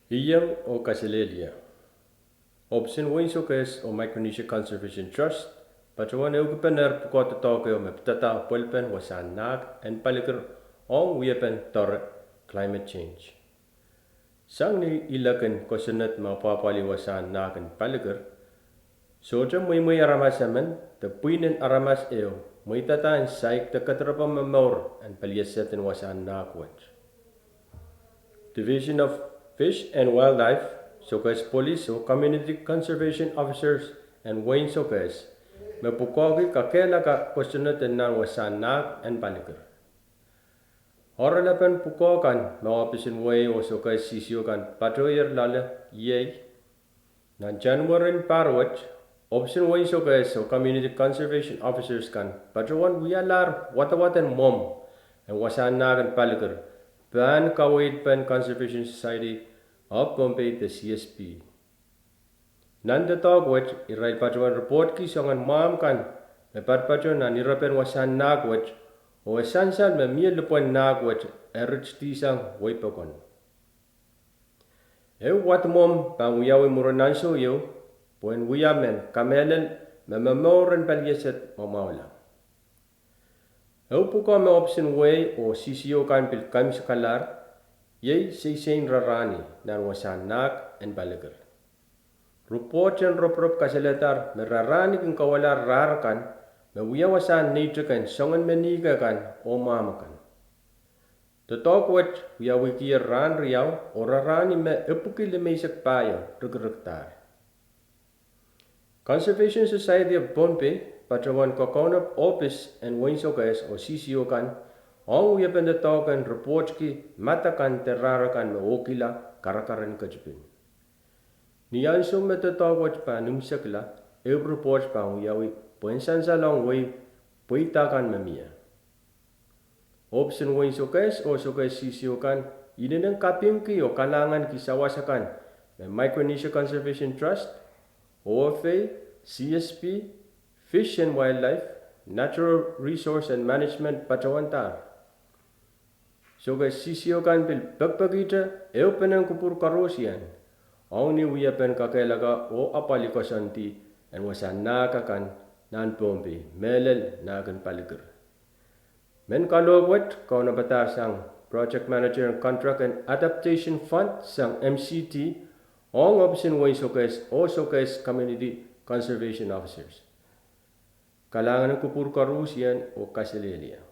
Iyang o Kasilelia. Option Winsokes o Micronesia Conservation Trust. Pachuan eukupener pukota Tokyo me ptata pulpen wasan nak and palikir on wepen tor climate change. Sang ni ilakan kosunat mapapali wasan nak and palikir. Soja muy aramasaman, the puinen aramas eo, muy tata and saik the katrapa mamor and paliasetin wasan nakwach. Division of Fish and Wildlife, Sokas Police o Community Conservation Officers and Wayne Sokas, mapukogi kakela ka questionat nan wasan nak and palikir. Horalapan pukokan mawapisin way o Sokas sisiokan patroyer lala yay, nan January parwach, option Wayne Sokas o Community Conservation Officers kan patrowan wialar watawatan mom and wasan nak and palikir. Ban Kawait Pen Conservation Society of Bombay, the CSP. Nanda tog which irai pachuan report ki songan mam kan me pat pachuan na nirapen wasan nag which o wasan me miel lupuan nag which erich tisang wipokon. Wat mom bang wiyawi murananso yo puen wiyamen kamelen me memoren palyeset mamawla. Puko me option way o CCO kan pil kam sakalar, yay sein rarani nan wasan nak and balagar. Report and roprop kasalatar me rarani kin kawalar rarakan me wiya wasan nature kan songan meniga kan o mamakan. The talk which wiya wiki ran riyaw o rarani me epuki lemaisak payo rugrektar. Conservation Society of Bombay Patrawan Kokonop Office and Winsokas o CCO kan ang uyapan na token reports ki matakan terarakan me okila karakaran kajpin. Niyan sum metatawat pa numsakla reports pa uyawi puensan sa long way puitakan mamia. Option Winsokas o Sokas CCO kan ininang kapim ki o kalangan kisawasakan me Micronesia Conservation Trust, OFA, CSP, Fish and Wildlife, Natural Resource and Management Pachawantar. So guys, CCO kan bil pagpagita eupenang kupur karosian. Ang ni wiyapen kakailaga o apalikosanti and wasan nakakan nan pompi melel nakan palikir. Men kalogwat kau nabatar sang Project Manager and Contract and Adaptation Fund sang MCT ang option way sokes o sokes Community Conservation Officers. Kalangan ng kupur karusian o Kasilelia.